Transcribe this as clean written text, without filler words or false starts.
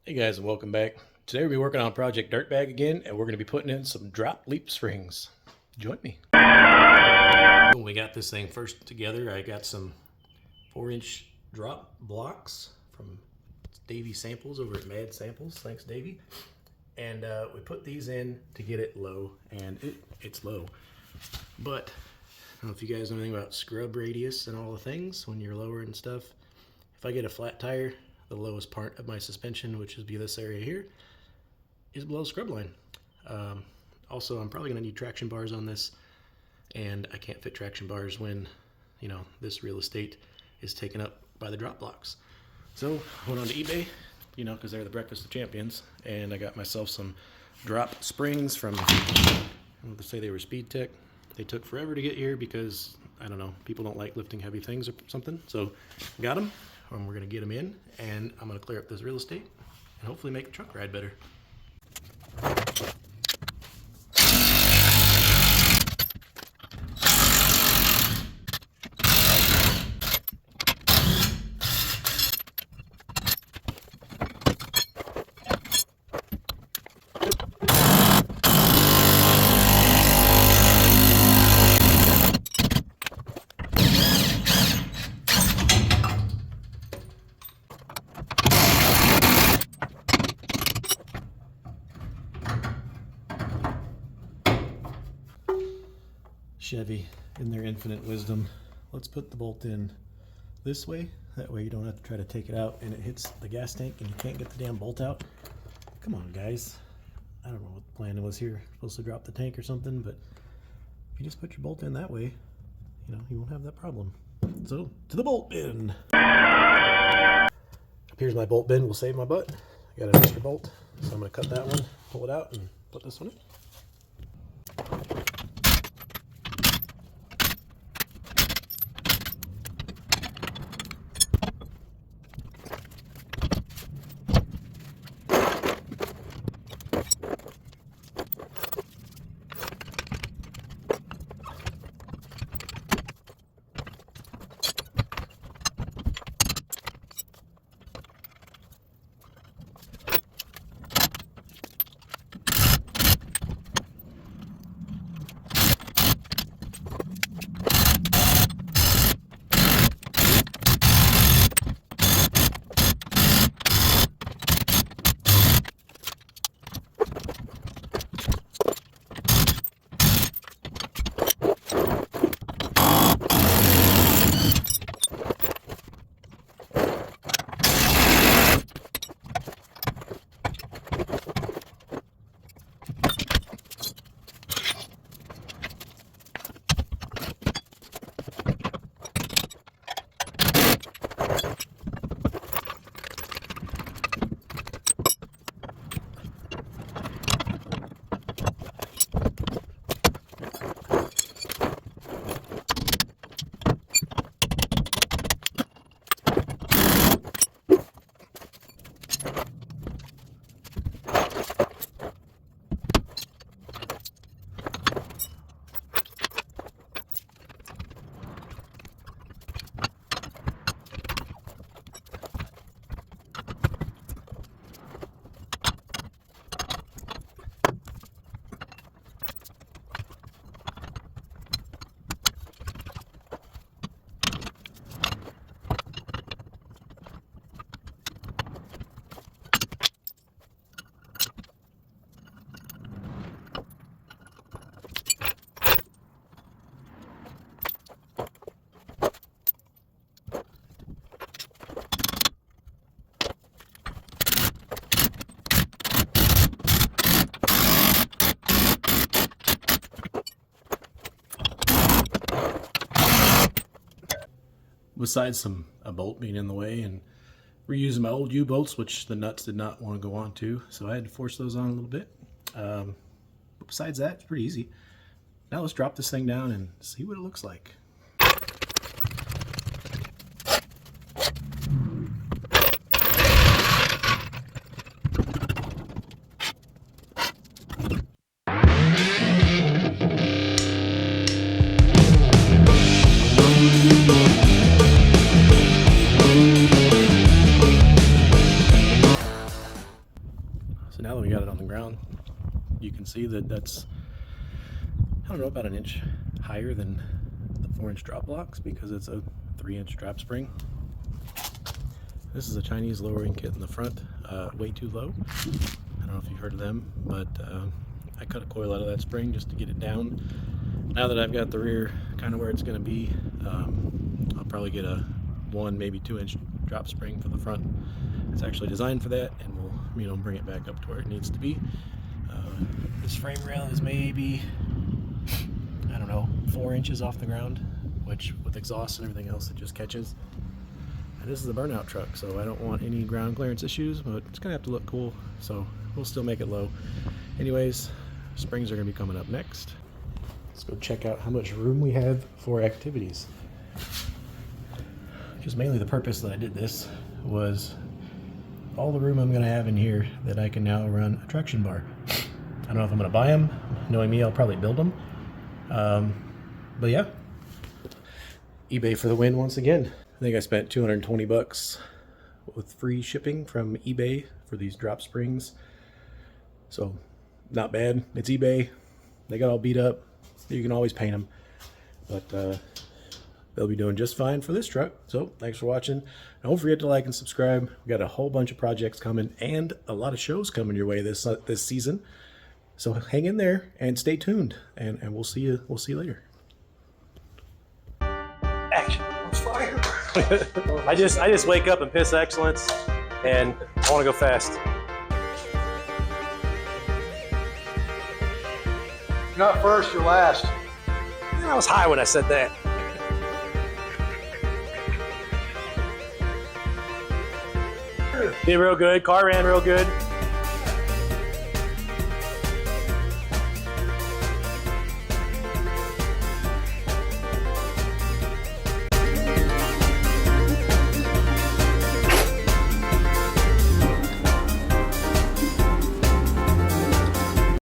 Hey guys, and welcome back. Today we'll be working on Project Dirtbag again, and we're going to be putting in some Drop Leaf Springs. Join me. When we got this thing first together, I got some 4-inch drop blocks from Davey Samples over at Mad Samples. Thanks, Davey. And we put these in to get it low, and it's low. But I don't know if you guys know anything about scrub radius and all the things when you're lowering stuff. If I get a flat tire, the lowest part of my suspension, which would be this area here, is below scrub line. Also, I'm probably going to need traction bars on this, and I can't fit traction bars when, you know, this real estate is taken up by the drop blocks. So I went on to eBay, you know, because they're the breakfast of champions, and I got myself some drop springs from, I want to say they were Speed Tech. They took forever to get here because, I don't know, people don't like lifting heavy things or something. So got them, and we're going to get them in, and I'm going to clear up this real estate and hopefully make the truck ride better. Chevy, in their infinite wisdom, let's put the bolt in this way. That way you don't have to try to take it out and it hits the gas tank and you can't get the damn bolt out. Come on, guys. I don't know what the plan was here. Supposed to drop the tank or something, but if you just put your bolt in that way, you know, you won't have that problem. So, to the bolt bin. Here's my bolt bin. Will save my butt. I got an extra bolt, so I'm going to cut that one, pull it out, and put this one in. Besides a bolt being in the way and reusing my old U-bolts, which the nuts did not want to go on to, so I had to force those on a little bit. But besides that, it's pretty easy. Now let's drop this thing down and see what it looks like. now that we got it on the ground, you can see that that's, I don't know, about an inch higher than the 4-inch drop blocks because it's a 3-inch drop spring. This is a Chinese lowering kit in the front, way too low. I don't know if you've heard of them, but I cut a coil out of that spring just to get it down. Now that I've got the rear kind of where it's going to be, I'll probably get a 1, maybe 2-inch drop spring for the front. It's actually designed for that, and we'll, you know, bring it back up to where it needs to be. This frame rail is maybe, I don't know, 4 inches off the ground, which with exhaust and everything else it just catches. And this is a burnout truck, so I don't want any ground clearance issues, but it's gonna have to look cool, so we'll still make it low. Anyways, springs are gonna be coming up next. Let's go check out how much room we have for activities. Just mainly the purpose that I did this was all the room I'm gonna have in here that I can now run a traction bar. I don't know if I'm gonna buy them. Knowing me, I'll probably build them. But yeah, eBay for the win once again. I think I spent 220 bucks with free shipping from eBay for these drop springs. So not bad. It's eBay. They got all beat up. You can always paint them, but they'll be doing just fine for this truck. So thanks for watching. Don't forget to like and subscribe. We got a whole bunch of projects coming and a lot of shows coming your way this season. So hang in there and stay tuned, and we'll see you later. Action. It's fire. I just wake up and piss excellence, and I want to go fast. You're not first, you're last. I was high when I said that. Did real good. Car ran real good.